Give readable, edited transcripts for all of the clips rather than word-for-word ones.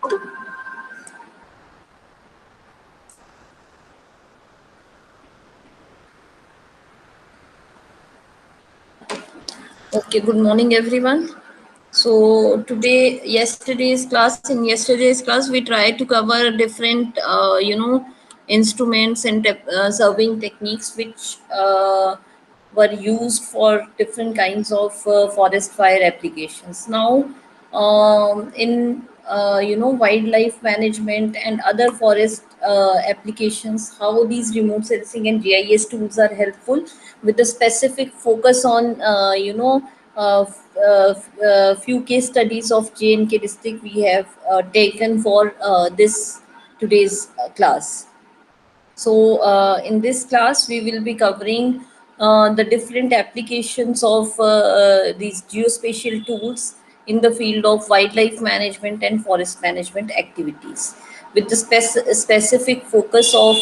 Okay, good morning, everyone. So in yesterday's class, we tried to cover different, instruments and serving techniques which were used for different kinds of forest fire applications. Now, in wildlife management and other forest applications, how these remote sensing and GIS tools are helpful, with a specific focus on few case studies of JNK district we have taken for this today's class. So, in this class, we will be covering the different applications of these geospatial tools in the field of wildlife management and forest management activities, with the specific focus of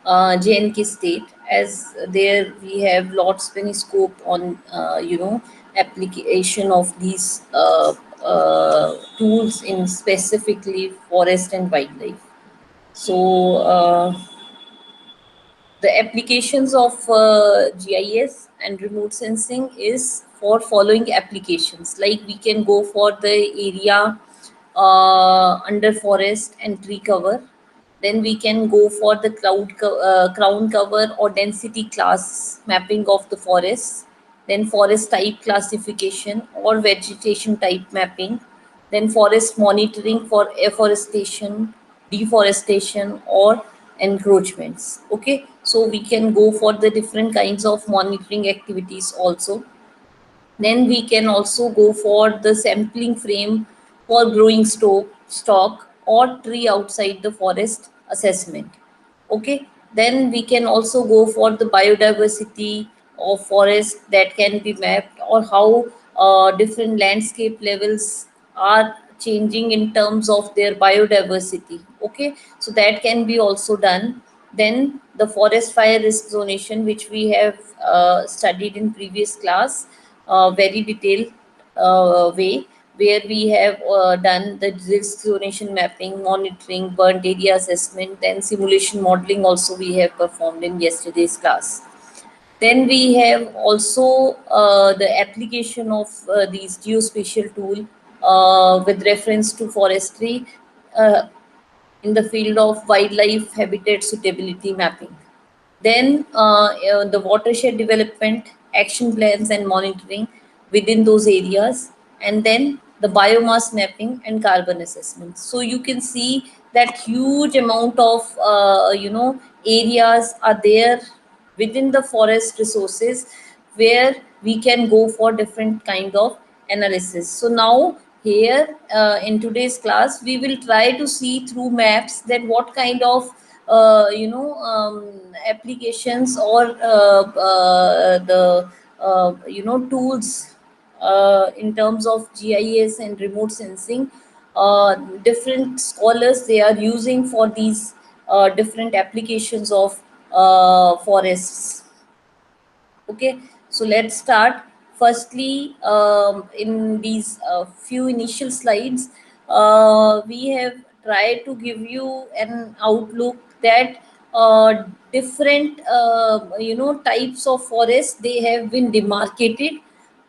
JNK state, as there we have lots many scope on application of these tools in specifically forest and wildlife. So, the applications of GIS and remote sensing is for following applications. Like we can go for the area under forest and tree cover. Then we can go for the crown cover or density class mapping of the forest. Then forest type classification or vegetation type mapping. Then forest monitoring for afforestation, deforestation, or encroachments. Okay, so we can go for the different kinds of monitoring activities also. Then we can also go for the sampling frame for growing stock or tree outside the forest assessment. Okay, then we can also go for the biodiversity of forest that can be mapped, or how different landscape levels are changing in terms of their biodiversity. Okay, so that can be also done. Then the forest fire risk zonation, which we have studied in previous class, very detailed way, where we have done the risk zonation mapping, monitoring, burnt area assessment, then simulation modeling also we have performed in yesterday's class. Then we have also the application of these geospatial tool with reference to forestry uh, in the field of wildlife habitat suitability mapping. Then the watershed development, action plans and monitoring within those areas, and then the biomass mapping and carbon assessment. So you can see that huge amount of areas are there within the forest resources, where we can go for different kind of analysis. So now here in today's class, we will try to see through maps that what kind of applications or the tools in terms of GIS and remote sensing, different scholars they are using for these different applications of forests. Okay, so let's start. Firstly, in these few initial slides, we have tried to give you an outlook that different types of forests they have been demarcated,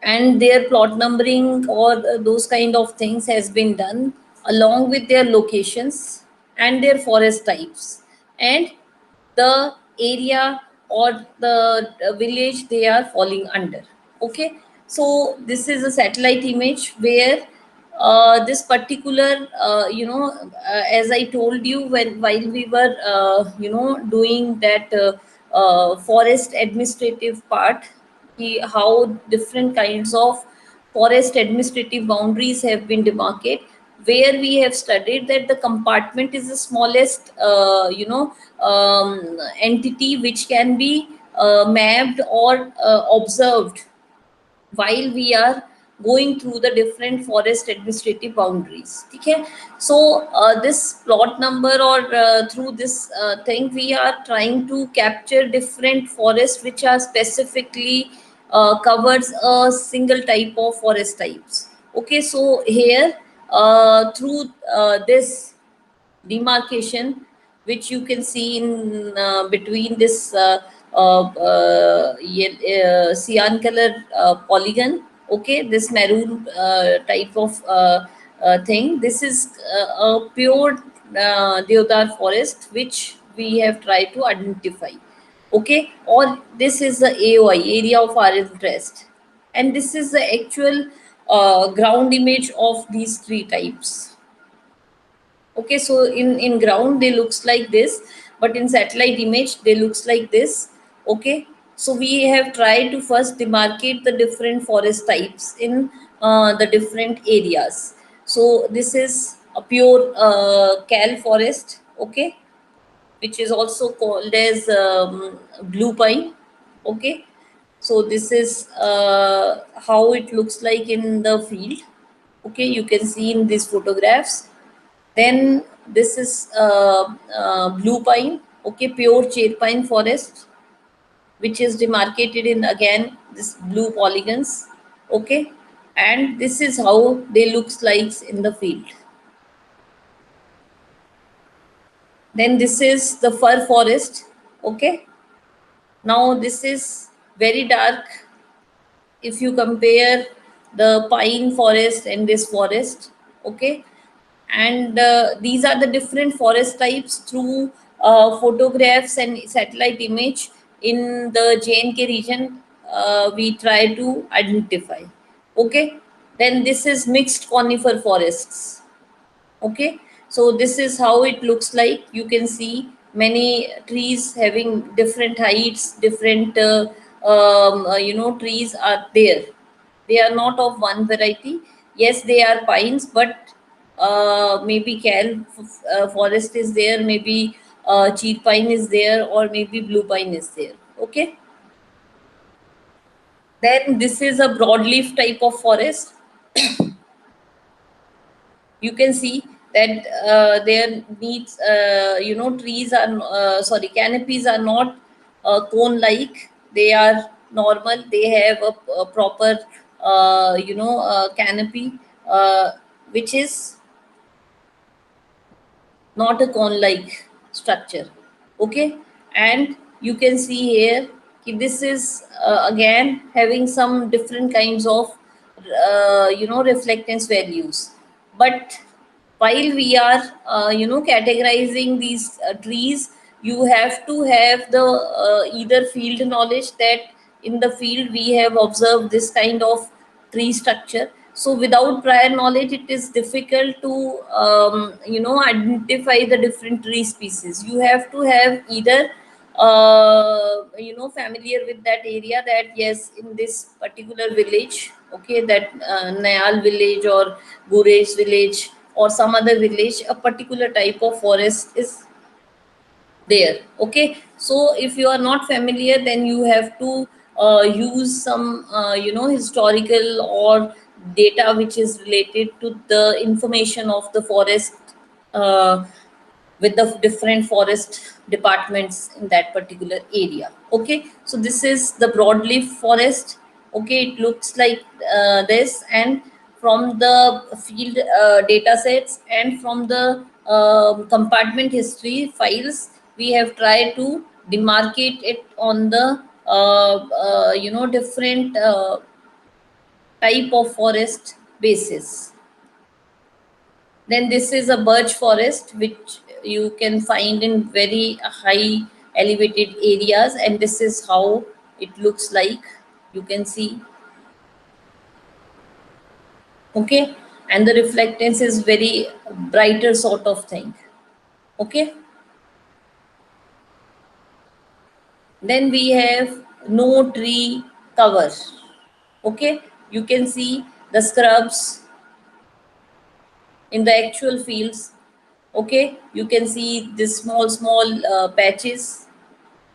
and their plot numbering or those kind of things has been done along with their locations and their forest types and the area or the village they are falling under. Okay, so this is a satellite image where this particular as I told you, when while we were doing that forest administrative part, how different kinds of forest administrative boundaries have been demarcated, where we have studied that the compartment is the smallest entity which can be mapped or observed while we are going through the different forest administrative boundaries. Okay, so this plot number or through this thing, we are trying to capture different forests which are specifically covers a single type of forest types. Okay, so here through this demarcation, which you can see in between this cyan color polygon. Okay, this maroon type of thing. This is a pure deodar forest which we have tried to identify. Okay, or this is the AOI, area of our interest, and this is the actual ground image of these three types. Okay, so in ground they looks like this, but in satellite image they looks like this. Okay, so we have tried to first demarcate the different forest types in the different areas. So this is a pure cal forest. Okay, which is also called as blue pine. Okay, so this is how it looks like in the field. Okay, you can see in these photographs. Then this is blue pine. Okay, pure cherry pine forest, which is demarcated in again this blue polygons. Okay, and this is how they looks like in the field. Then this is the fir forest. Okay, now this is very dark if you compare the pine forest and this forest. Okay, and these are the different forest types through photographs and satellite image in the JNK region. We try to identify. Okay, then this is mixed conifer forests. Okay, so this is how it looks like. You can see many trees having different heights, different trees are there. They are not of one variety. Yes, they are pines, but maybe forest is there, maybe cheat pine is there, or maybe blue pine is there. Okay, then this is a broadleaf type of forest. You can see that their needs, trees are canopies are not cone like. They are normal. They have a proper canopy, uh, which is not a cone like structure. Okay, and you can see here this is again having some different kinds of reflectance values. But while we are categorizing these trees, you have to have the either field knowledge that in the field we have observed this kind of tree structure. So without prior knowledge it is difficult to identify the different tree species. You have to have either familiar with that area, that yes, in this particular village, okay, that Nayal village or Guresh village or some other village, a particular type of forest is there. Okay, so if you are not familiar, then you have to use some historical or data which is related to the information of the forest, uh, with the different forest departments in that particular area. Okay, so this is the broadleaf forest. Okay, it looks like this, and from the field data sets and from the compartment history files, we have tried to demarcate it on the different type of forest basis. Then this is a birch forest, which you can find in very high elevated areas, and this is how it looks like. You can see. Okay, and the reflectance is very brighter sort of thing. Okay, then we have no tree cover. Okay, you can see the scrubs in the actual fields. Okay, you can see this small patches,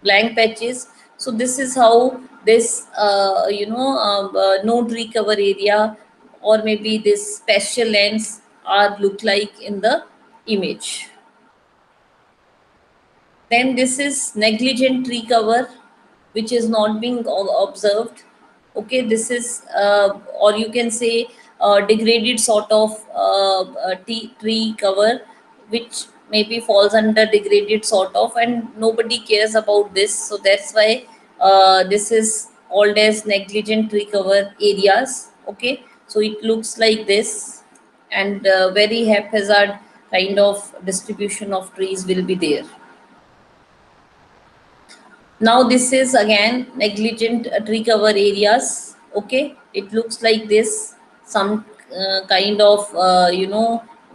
blank patches. So this is how this no tree cover area, or maybe this pasture lands are look like in the image. Then this is negligent tree cover, which is not being observed. Okay, this is or you can say degraded sort of tree cover, which maybe falls under degraded sort of, and nobody cares about this. So that's why this is called as negligent tree cover areas. Okay, so it looks like this, and very haphazard kind of distribution of trees will be there. Now this is again negligent tree cover areas. Okay, it looks like this, some kind of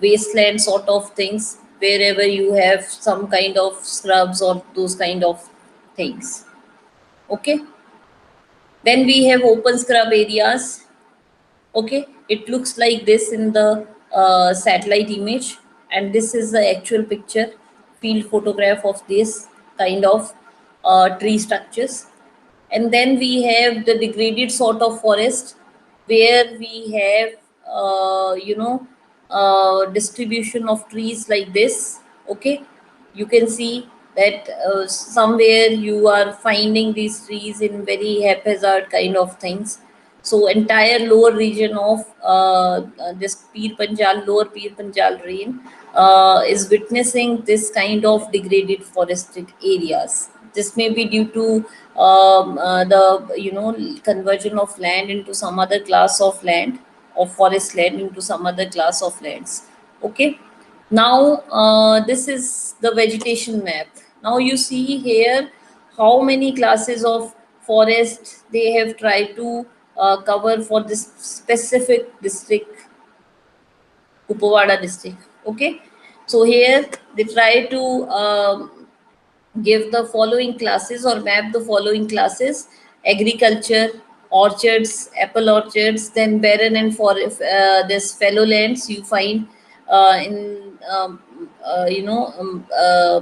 wasteland sort of things, wherever you have some kind of scrubs or those kind of things. Okay, then we have open scrub areas. Okay, it looks like this in the satellite image, and this is the actual picture, field photograph of this kind of tree structures. And then we have the degraded sort of forest, where we have distribution of trees like this. Okay, you can see that somewhere you are finding these trees in very haphazard kind of things. So entire lower region of this Pir Panjal, lower Pir Panjal rain is witnessing this kind of degraded forested areas. This may be due to the conversion of land into some other class of land, of forest land into some other class of lands. Okay, now this is the vegetation map. Now you see here how many classes of forest they have tried to cover for this specific district, Kupawada district. Okay, so here they try to give the following classes or map the following classes: agriculture, orchards, apple orchards, then barren and for this fallow lands you find in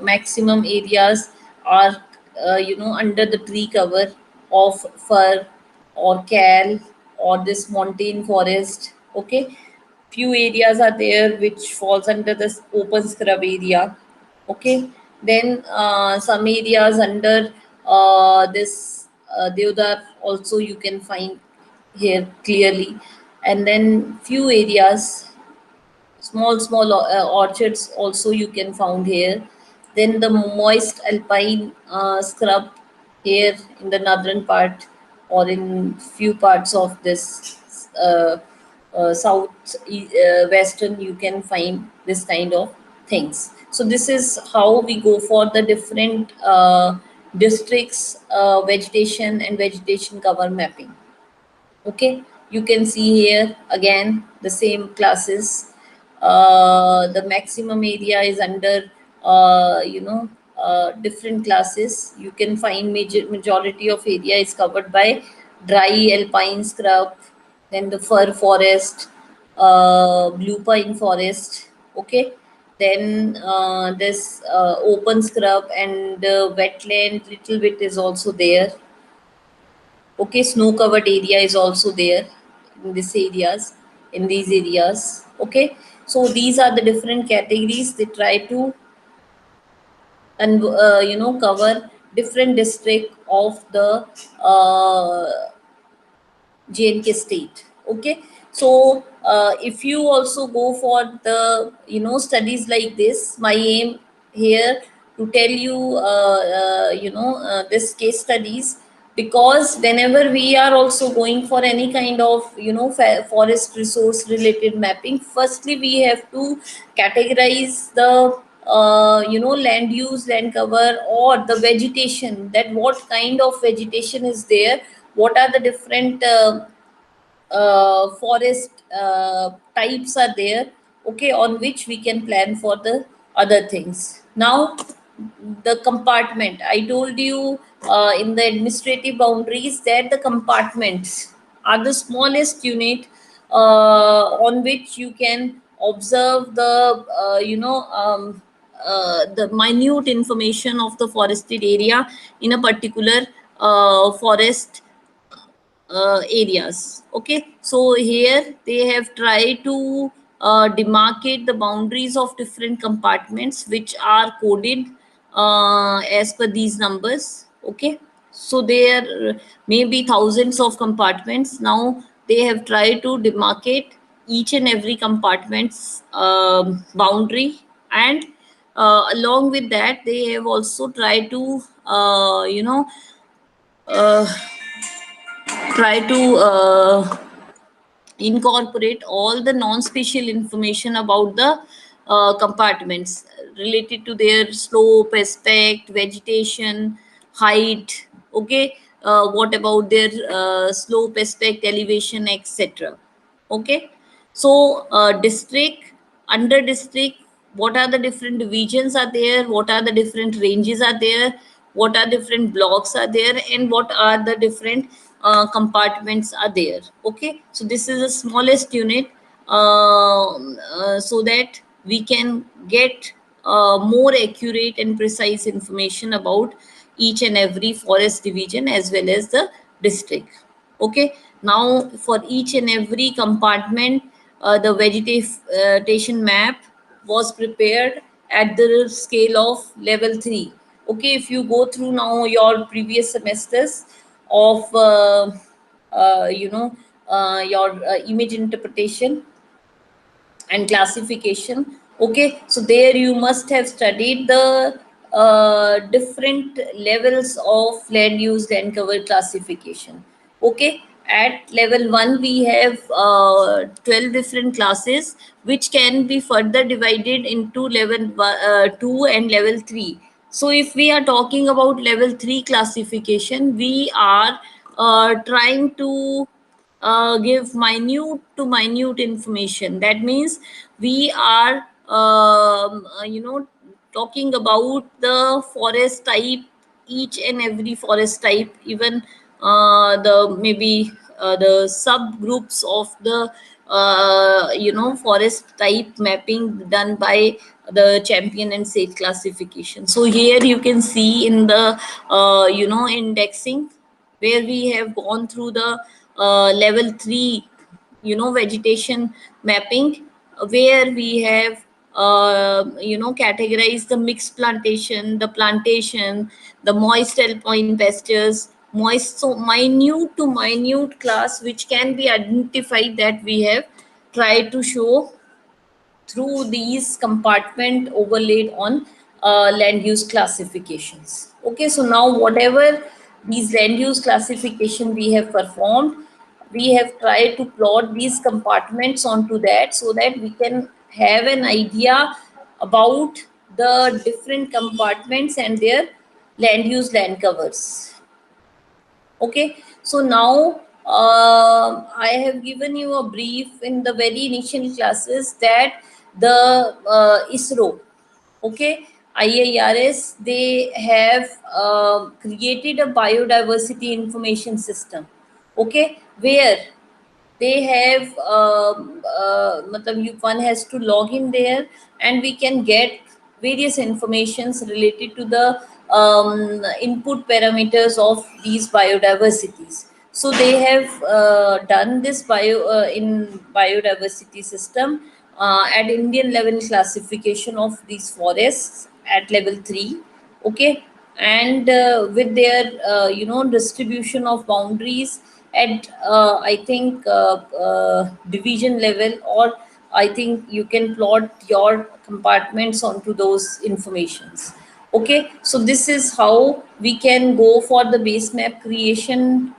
maximum areas are under the tree cover of fir or cal or this montane forest. Okay, few areas are there which falls under this open scrub area. Okay, then some areas under this deodar also you can find here clearly, and then few areas, small orchards also you can found here. Then the moist alpine scrub here in the northern part, or in few parts of this western, you can find this kind of things. So this is how we go for the different districts vegetation and vegetation cover mapping. Okay, you can see here again the same classes. The maximum area is under different classes. You can find majority of area is covered by dry alpine scrub, then the fir forest, blue pine forest. Okay, then this open scrub and wetland little bit is also there. Okay, snow covered area is also there in these areas. Okay, so these are the different categories they try to, and cover different district of the JNK state. Okay, so if you also go for the studies like this, my aim here to tell you this case studies, because whenever we are also going for any kind of forest resource related mapping, firstly we have to categorize the land use, land cover, or the vegetation, that what kind of vegetation is there, what are the different forest types are there. Okay, on which we can plan for the other things. Now the compartment I told you, in the administrative boundaries, that the compartments are the smallest unit on which you can observe the the minute information of the forested area in a particular forest areas. Okay, so here they have tried to demarcate the boundaries of different compartments which are coded as per these numbers. Okay, so there may be thousands of compartments. Now they have tried to demarcate each and every compartment's boundary, and along with that they have also tried to uh, try to incorporate all the non-spatial information about the compartments related to their slope, aspect, vegetation, height. Okay, what about their slope, aspect, elevation, etc. Okay, so district, under district, what are the different divisions are there, what are the different ranges are there, what are different blocks are there, and what are the different compartments are there. Okay, so this is the smallest unit, so that we can get more accurate and precise information about each and every forest division as well as the district. Okay, now for each and every compartment, the vegetation map was prepared at the scale of level 3. Okay, if you go through now your previous semesters of your image interpretation and classification. Okay, so there you must have studied the different levels of land use land cover classification. Okay, at level 1 we have 12 different classes, which can be further divided into level 2 and level 3. So if we are talking about level 3 classification, we are trying to give minute to minute information. That means we are talking about the forest type, each and every forest type, even the maybe the subgroups of the forest type mapping done by the champion and sage classification. So here you can see in the indexing, where we have gone through the level 3 vegetation mapping, where we have categorized the mixed plantation, the moist alpine pastures, moist, so minute to minute class which can be identified, that we have tried to show through these compartment overlaid on land use classifications. Okay, so now whatever these land use classification we have performed, we have tried to plot these compartments onto that, so that we can have an idea about the different compartments and their land use land covers. Okay, so now I have given you a brief in the very initial classes that the ISRO, okay, IIRS, they have created a biodiversity information system. Okay, where they have one has to log in there, and we can get various informations related to the input parameters of these biodiversities. So they have done this in biodiversity system at Indian level classification of these forests at level 3. Okay, and with their distribution of boundaries at I think division level, or I think you can plot your compartments onto those informations. Okay, so this is how we can go for the base map creation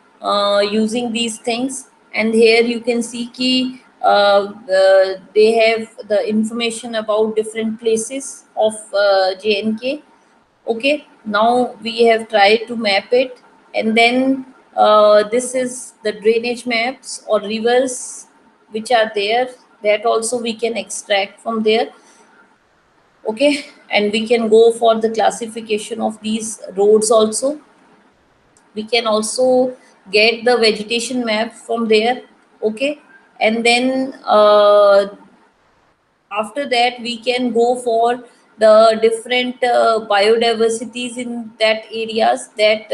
using these things. And here you can see key they have the information about different places of JNK. Okay, now we have tried to map it, and then this is the drainage maps or rivers which are there, that also we can extract from there. Okay, and we can go for the classification of these roads also. We can also get the vegetation map from there. Okay, and then after that we can go for the different biodiversities in that areas, that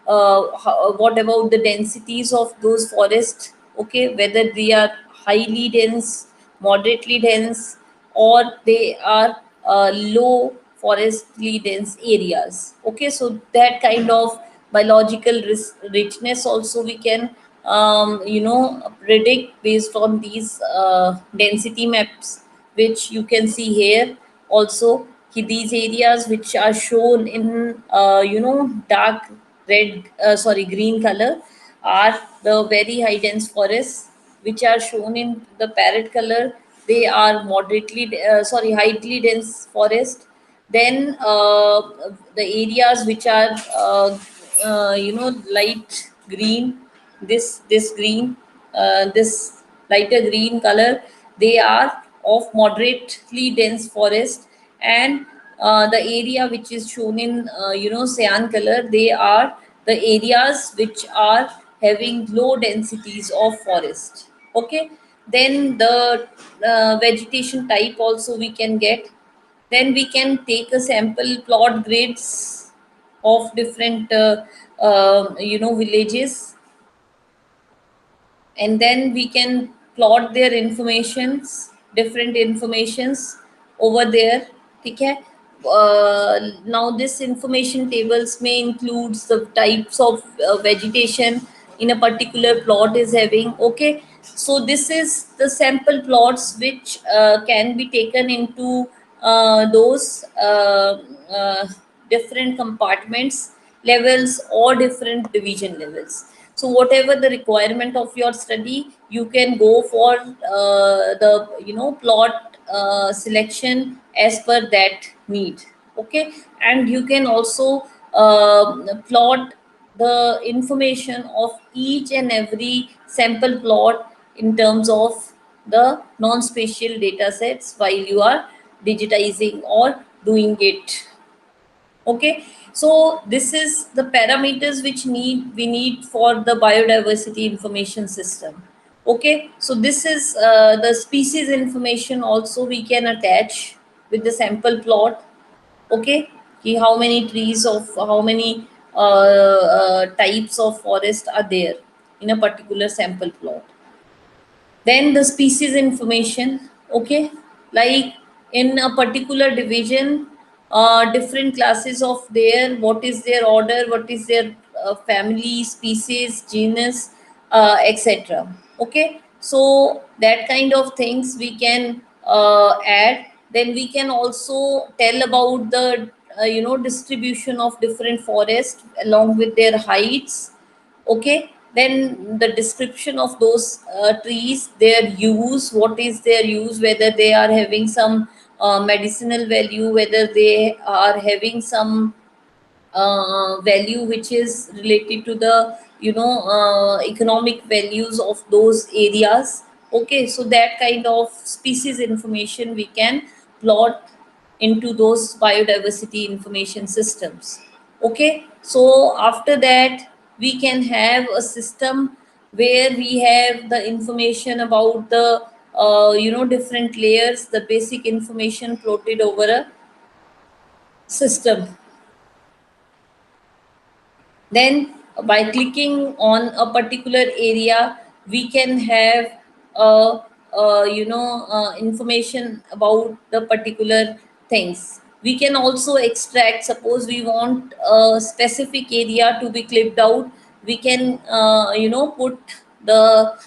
what about the densities of those forests. Okay, whether they are highly dense, moderately dense, or they are low forestly dense areas. Okay, so that kind of biological richness also we can predict based on these density maps, which you can see here also. These areas which are shown in dark red, sorry, green color, are the very high dense forests. Which are shown in the parrot color, they are moderately sorry, highly dense forest. Then the areas which are light green, this green, this lighter green color, they are of moderately dense forest. And the area which is shown in cyan color, they are the areas which are having low densities of forest. Okay. Then the vegetation type also we can get. Then we can take a sample plot grids of different villages, and then we can plot their informations, different informations over there. Okay. Now this information tables may include the types of vegetation in a particular plot is having. Okay. So this is the sample plots which can be taken into those different compartments levels or different division levels. So whatever the requirement of your study, you can go for the plot selection as per that need. Okay. And you can also plot the information of each and every sample plot in terms of the non-spatial data sets while you are digitizing or doing it. Okay. So this is the parameters which we need for the biodiversity information system. Okay. So this is the species information also we can attach with the sample plot. Okay. How many trees of how many types of forest are there in a particular sample plot. Then the species information. Okay. Like in a particular division, different classes of their, what is their order, what is their family, species, genus, etc. Okay. So that kind of things we can add. Then we can also tell about the distribution of different forests along with their heights. Okay. Then the description of those trees, their use, what is their use, whether they are having some medicinal value, whether they are having some value which is related to the economic values of those areas. Okay. So that kind of species information we can plot into those biodiversity information systems. Okay. So after that, we can have a system where we have the information about the different layers, the basic information plotted over a system. Then by clicking on a particular area, we can have information about the particular things. We can also extract, suppose we want a specific area to be clipped out, we can put the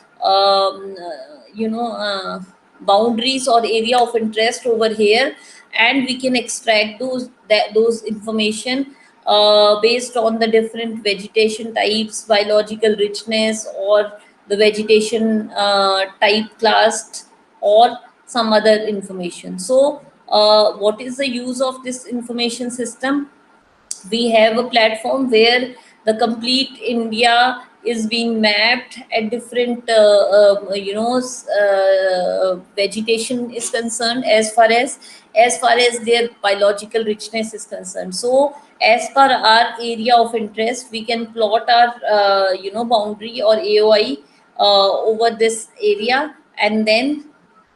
boundaries or area of interest over here, and we can extract those information based on the different vegetation types, biological richness, or the vegetation type class, or some other information. So what is the use of this information system? We have a platform where the complete India is being mapped at different vegetation is concerned, as far as their biological richness is concerned. So as per our area of interest, we can plot our boundary or AOI over this area, and then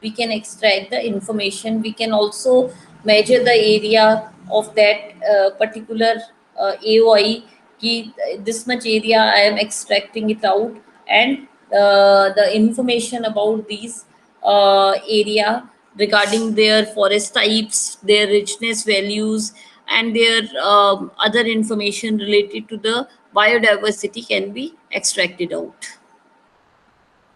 we can extract the information. We can also measure the area of that particular AOI, ki this much area I am extracting it out, and the information about these area regarding their forest types, their richness values, and their other information related to the biodiversity can be extracted out.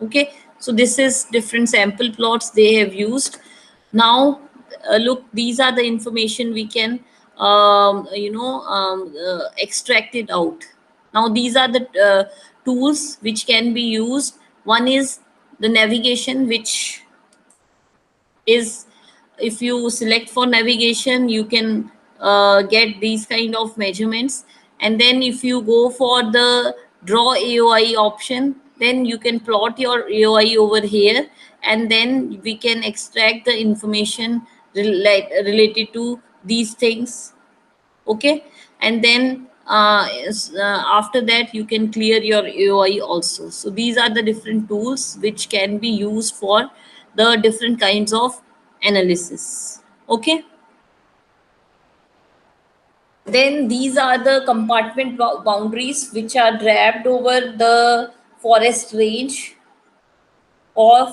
Okay, so this is different sample plots they have used. Now look, these are the information we can extract it out. Now these are the tools which can be used. One is the navigation, which is, if you select for navigation, you can get these kind of measurements. And then if you go for the draw AOI option, then you can plot your AOI over here, and then we can extract the information related to these things. Okay, and then after that you can clear your AOI also. So these are the different tools which can be used for the different kinds of analysis. Okay, then these are the compartment boundaries which are draped over the forest range of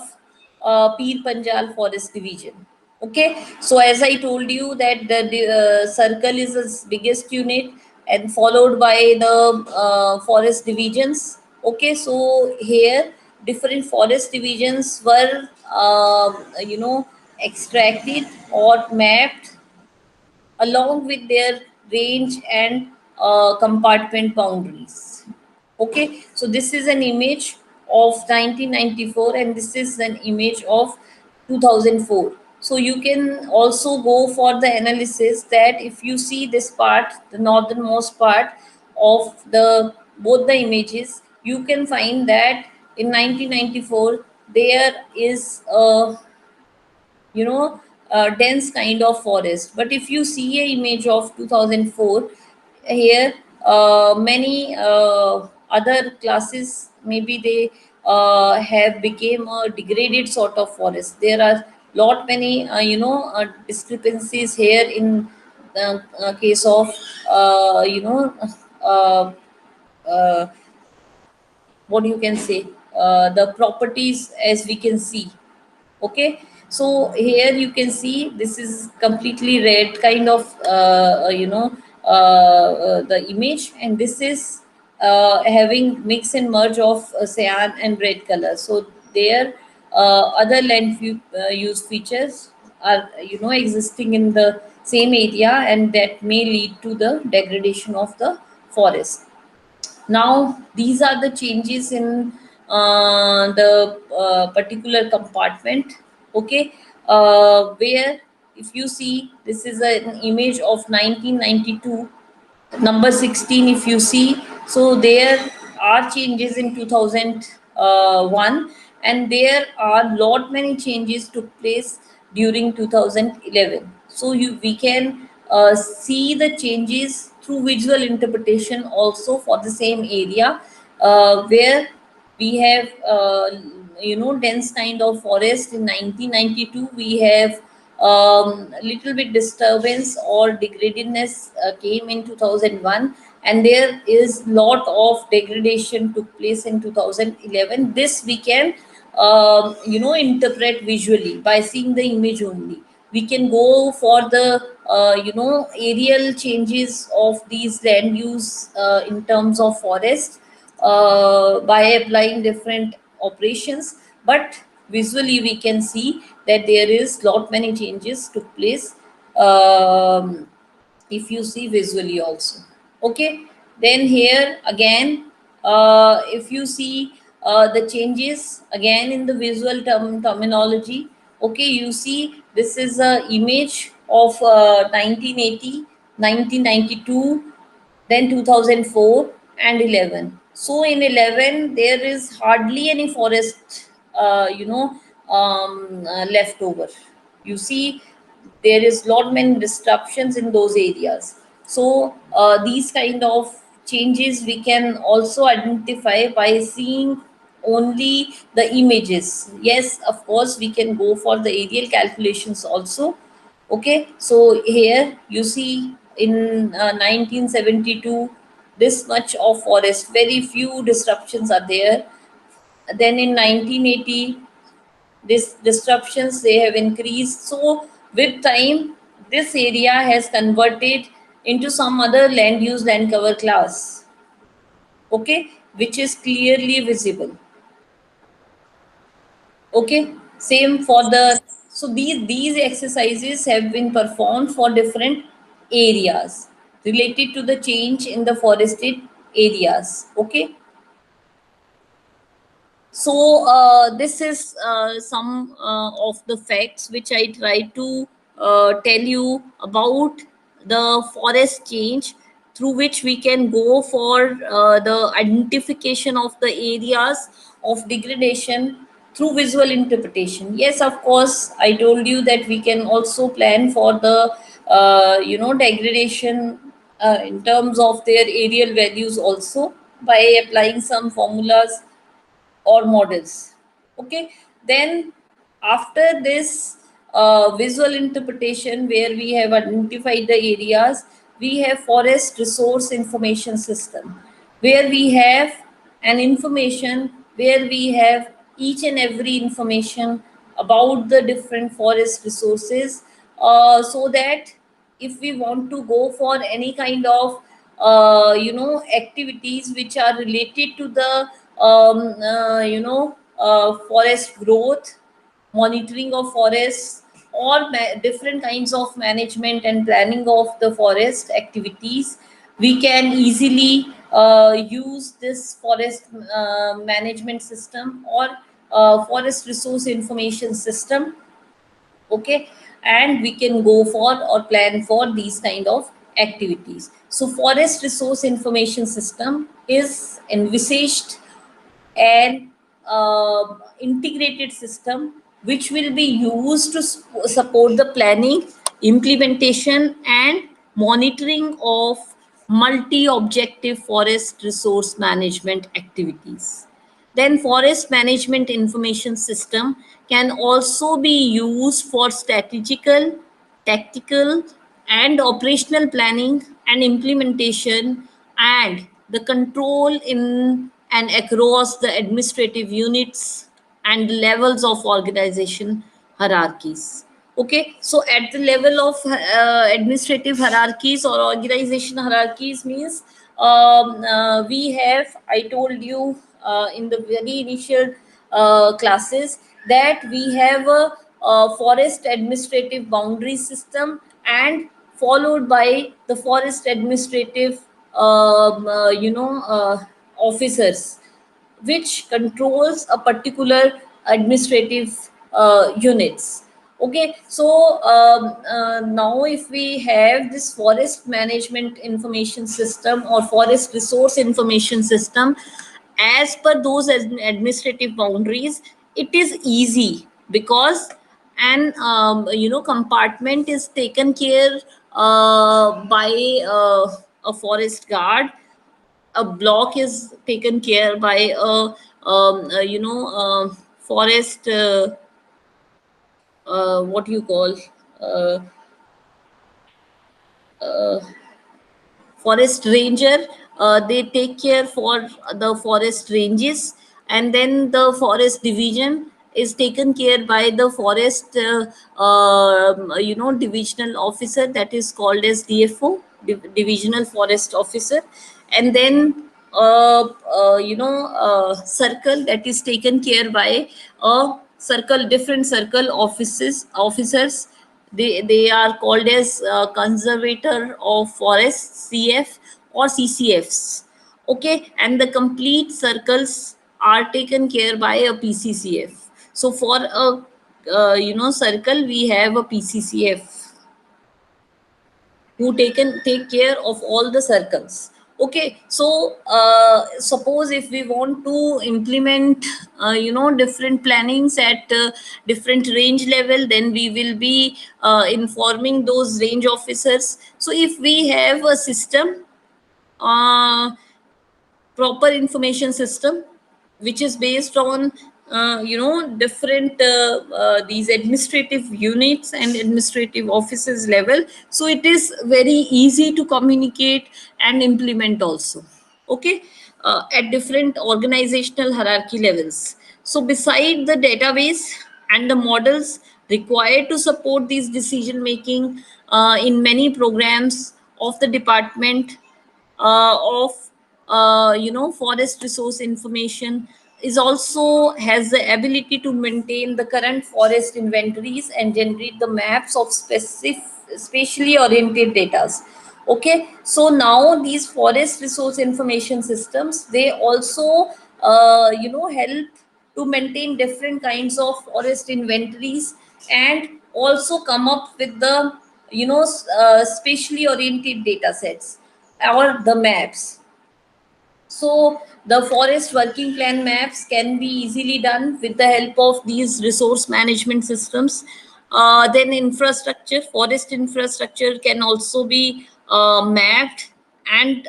Pir Panjal Forest Division. Okay, so as I told you that the circle is its biggest unit and followed by the forest divisions. Okay, so here different forest divisions were extracted or mapped along with their range and compartment boundaries. Okay, so this is an image of 1994 and this is an image of 2004. So you can also go for the analysis that if you see this part, the northernmost part of the both the images, you can find that in 1994 there is a dense kind of forest. But if you see a image of 2004, here many other classes, maybe they have became a degraded sort of forest. There are lot many discrepancies here in the case of uh, uh, what you can say, the properties as we can see. Okay, so here you can see this is completely red kind of the image, and this is having mix and merge of cyan and red color. So there other use features are existing in the same area, and that may lead to the degradation of the forest. Now these are the changes in the particular compartment. Okay, where if you see, this is an image of 1992, number 16. If you see, so there are changes in 2001, and there are lot many changes took place during 2011. So we can see the changes through visual interpretation also for the same area, where we have dense kind of forest in 1992. We have little bit disturbance or degradedness came in 2001, and there is lot of degradation took place in 2011. This we can interpret visually by seeing the image only. We can go for the aerial changes of these land use in terms of forest by applying different operations, but visually we can see that there is lot many changes took place, if you see visually also. Okay, then here again, if you see the changes again in the visual terminology. Okay, you see this is a image of 1980, 1992, then 2004 and 11. So in 11 there is hardly any forest left over. You see, there is lot many disruptions in those areas. So these kind of changes we can also identify by seeing only the images. Yes, of course we can go for the aerial calculations also. Okay, so here you see in 1972 this much of forest, very few disruptions are there. Then in 1980 these disruptions they have increased. So with time this area has converted into some other land cover class. Okay, which is clearly visible. Okay, same for the, so these exercises have been performed for different areas related to the change in the forested areas. Okay, so this is some of the facts which I try to tell you about the forest change, through which we can go for the identification of the areas of degradation through visual interpretation. Yes, of course, I told you that we can also plan for the degradation in terms of their aerial values also, by applying some formulas or models. Okay, then after this visual interpretation, where we have identified the areas, we have forest resource information system, where we have an information, where we have each and every information about the different forest resources, so that if we want to go for any kind of activities which are related to the forest growth, monitoring of forests, or different kinds of management and planning of the forest activities, we can easily use this forest management system, or forest resource information system. Okay, and we can go for or plan for these kind of activities. So forest resource information system is envisaged an integrated system which will be used to support the planning, implementation, and monitoring of multi objective forest resource management activities. Then, forest management information system can also be used for strategical, tactical, and operational planning and implementation, and the control in and across the administrative units and levels of organization hierarchies. Okay, so at the level of administrative hierarchies or organization hierarchies means, we have, I told you in the very initial classes, that we have a forest administrative boundary system, and followed by the forest administrative officers, which controls a particular administrative units. Okay, so now if we have this forest management information system or forest resource information system, as per those administrative boundaries, it is easy, because an compartment is taken care by a forest guard, a block is taken care by forest, what you call, uh, uh, forest ranger. They take care for the forest ranges, and then the forest division is taken care by the forest divisional officer, that is called as DFO, divisional forest officer. And then circle, that is taken care by a circle, different circle officers. They are called as conservator of forests, CF or CCFs. Okay, and the complete circles are taken care by a PCCF. So for a circle, we have a PCCF who take care of all the circles. Okay, so suppose if we want to implement different plannings at different range level, then we will be informing those range officers. So if we have a system, uh, proper information system, which is based on different these administrative units and administrative offices level, so it is very easy to communicate and implement also. Okay, at different organizational hierarchy levels. So beside the database and the models required to support these decision making, in many programs of the department of forest resource information, is also has the ability to maintain the current forest inventories and generate the maps of specific spatially oriented data. Okay, so now these forest resource information systems, they also help to maintain different kinds of forest inventories and also come up with the spatially oriented data sets or the maps. So the forest working plan maps can be easily done with the help of these resource management systems. Then infrastructure, forest infrastructure can also be mapped, and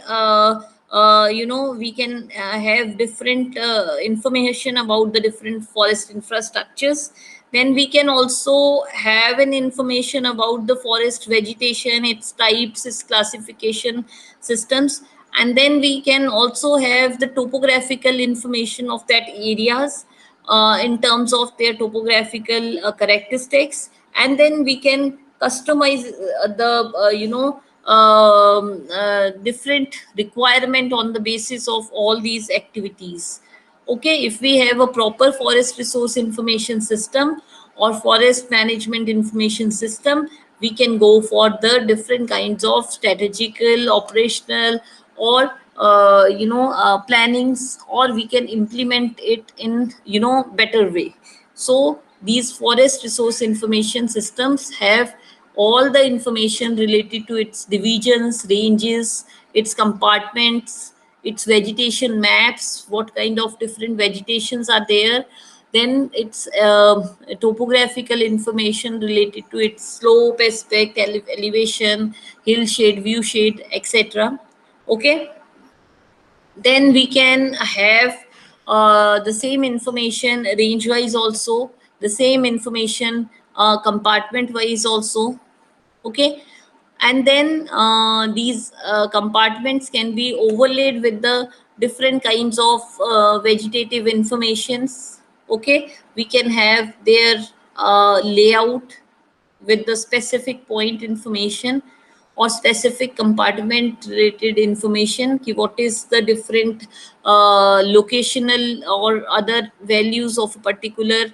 we can have different information about the different forest infrastructures. Then we can also have an information about the forest vegetation, its types, its classification systems. And then we can also have the topographical information of that areas in terms of their topographical characteristics. And then we can customize the different requirement on the basis of all these activities. Okay, if we have a proper forest resource information system or forest management information system, we can go for the different kinds of strategical, operational, or plannings, or we can implement it in better way. So these forest resource information systems have all the information related to its divisions, ranges, its compartments, its vegetation maps, what kind of different vegetations are there. Then its topographical information related to its slope, aspect, elevation, hill shade, view shade, etc. Okay, then we can have the same information range wise also, the same information compartment wise also. Okay, and then these compartments can be overlaid with the different kinds of vegetative informations. Okay, we can have their layout with the specific point information or specific compartment related information ki what is the different locational or other values of a particular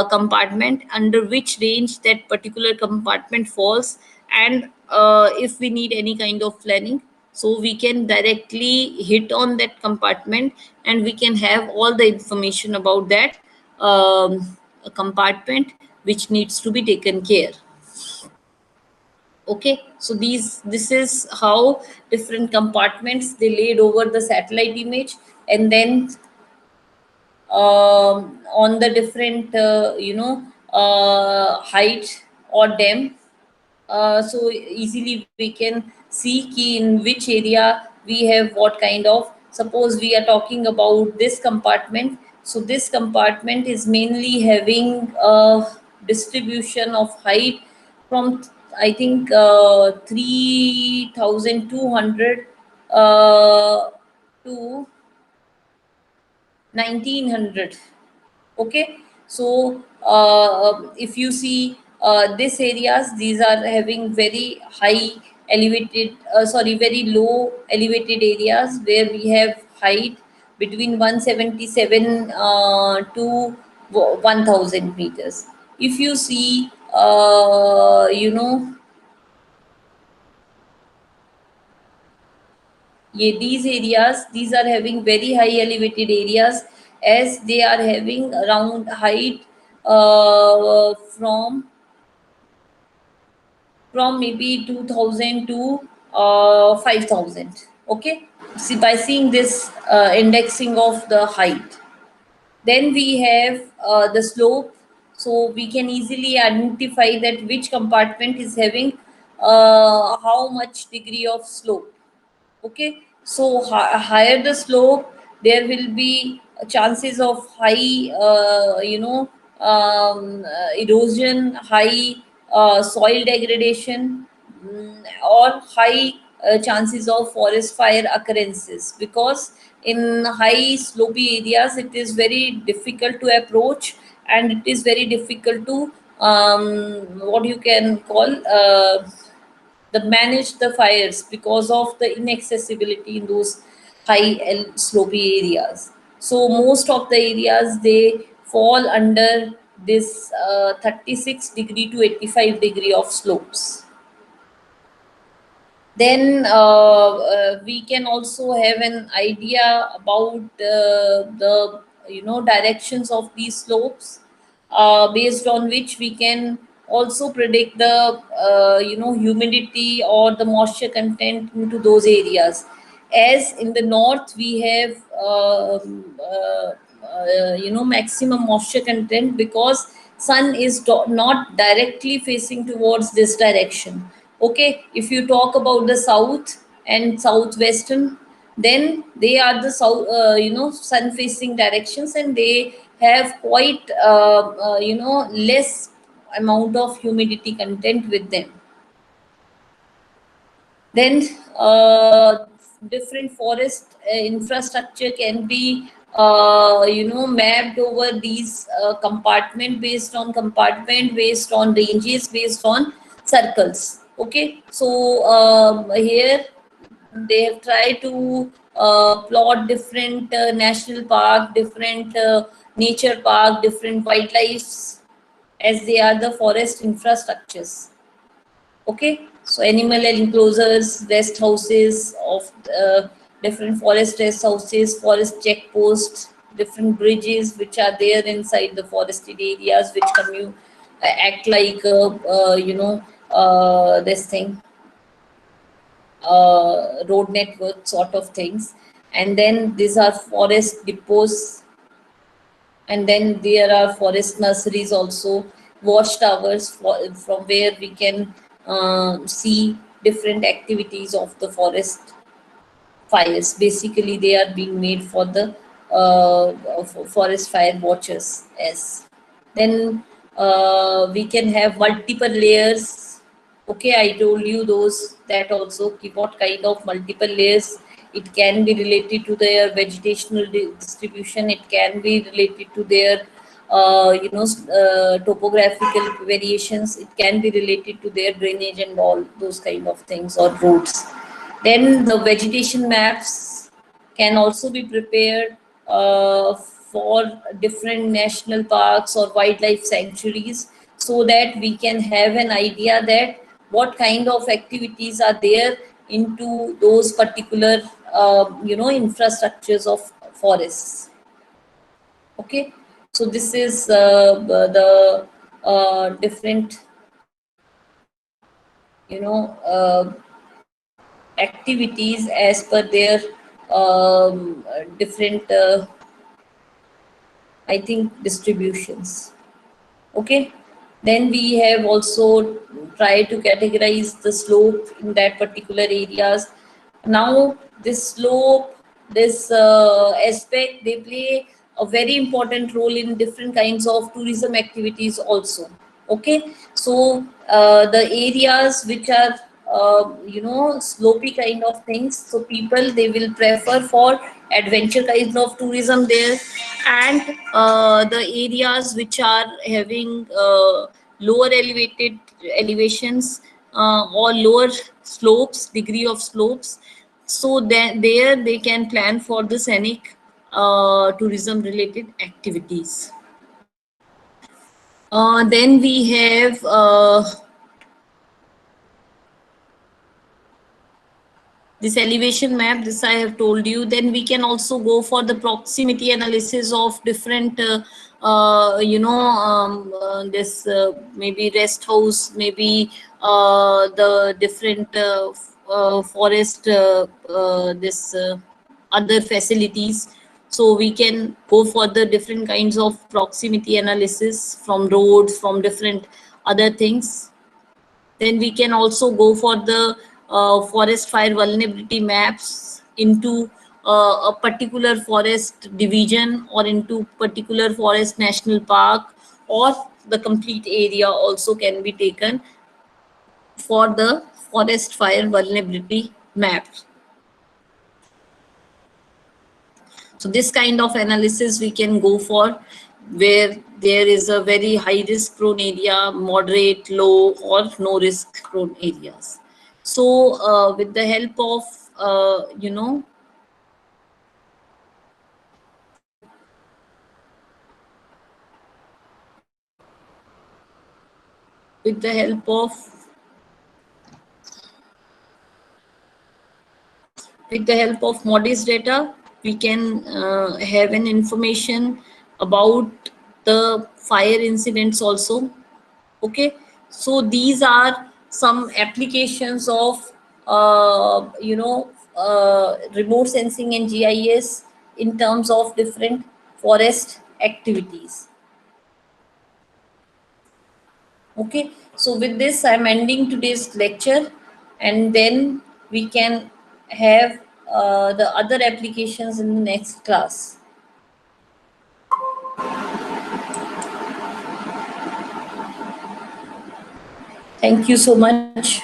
compartment, under which range that particular compartment falls. And if we need any kind of planning, so we can directly hit on that compartment and we can have all the information about that compartment which needs to be taken care. Okay, so this is how different compartments they laid over the satellite image, and then on the different height or depth, so easily we can see key in which area we have what kind of. Suppose we are talking about this compartment, so this compartment is mainly having a distribution of height from, I think, 3200 to 1900. Okay, so if you see these areas, these are having very high elevated, sorry, very low elevated areas where we have height between 177 to 1000 meters. If you see yeah, these areas, these are having very high elevated areas, as they are having around height from maybe 2000 to 5000. Okay, see, by seeing this indexing of the height, then we have the slope, so we can easily identify that which compartment is having how much degree of slope. Okay, so higher the slope, there will be chances of high erosion, high soil degradation, or high chances of forest fire occurrences, because in high slopy areas it is very difficult to approach, and it is very difficult to what you can call the manage the fires because of the inaccessibility in those high slopy areas. So most of the areas, they fall under this 36 degree to 85 degree of slopes. Then we can also have an idea about the directions of these slopes, based on which we can also predict the humidity or the moisture content into those areas. As in the north we have maximum moisture content, because sun is not directly facing towards this direction. Okay, if you talk about the south and southwestern, then they are the south, sun facing directions, and they have quite less amount of humidity content with them. Then different forest infrastructure can be mapped over these compartment, based on compartment, based on ranges, based on circles. Okay, so here they have tried to plot different national park, different nature park, different wildlife, as they are the forest infrastructures. Okay, so animal enclosures, rest houses of different forest rest houses, forest checkposts, different bridges which are there inside the forested areas, which act like this thing, road network sort of things. And then these are forest depots, and then there are forest nurseries also, watchtowers from where we can see different activities of the forest fires. Basically they are being made for the forest fire watchers. As then we can have multiple layers. Okay, I told you those, that also what kind of multiple layers. It can be related to their vegetational distribution, it can be related to their topographical variations, it can be related to their drainage and all those kind of things, or roads. Then the vegetation maps can also be prepared for different national parks or wildlife sanctuaries, so that we can have an idea that what kind of activities are there into those particular infrastructures of forests. Okay, so this is the different you know uh, activities as per their different I think distributions. Okay, then we have also tried to categorize the slope in that particular areas. Now this slope, this aspect, they play a very important role in different kinds of tourism activities also. Okay, so the areas which are slopy kind of things, so people, they will prefer for adventure kind of tourism there. And the areas which are having lower elevated elevations, or lower slopes, degree of slopes, so that there they can plan for the scenic tourism related activities. Then we have this elevation map, this I have told you. Then we can also go for the proximity analysis of different this maybe rest house, maybe the different forest this other facilities. So we can go for the different kinds of proximity analysis from roads, from different other things. Then we can also go for the forest fire vulnerability maps into a particular forest division, or into particular forest national park, or the complete area also can be taken for the forest fire vulnerability maps. So this kind of analysis we can go for, where there is a very high risk prone area, moderate, low, or no risk prone areas. So with the help of with the help of Modis data, we can have an information about the fire incidents also. Okay, so these are some applications of remote sensing and GIS in terms of different forest activities. Okay, so with this, I'm ending today's lecture, and then we can have the other applications in the next class. Thank you so much.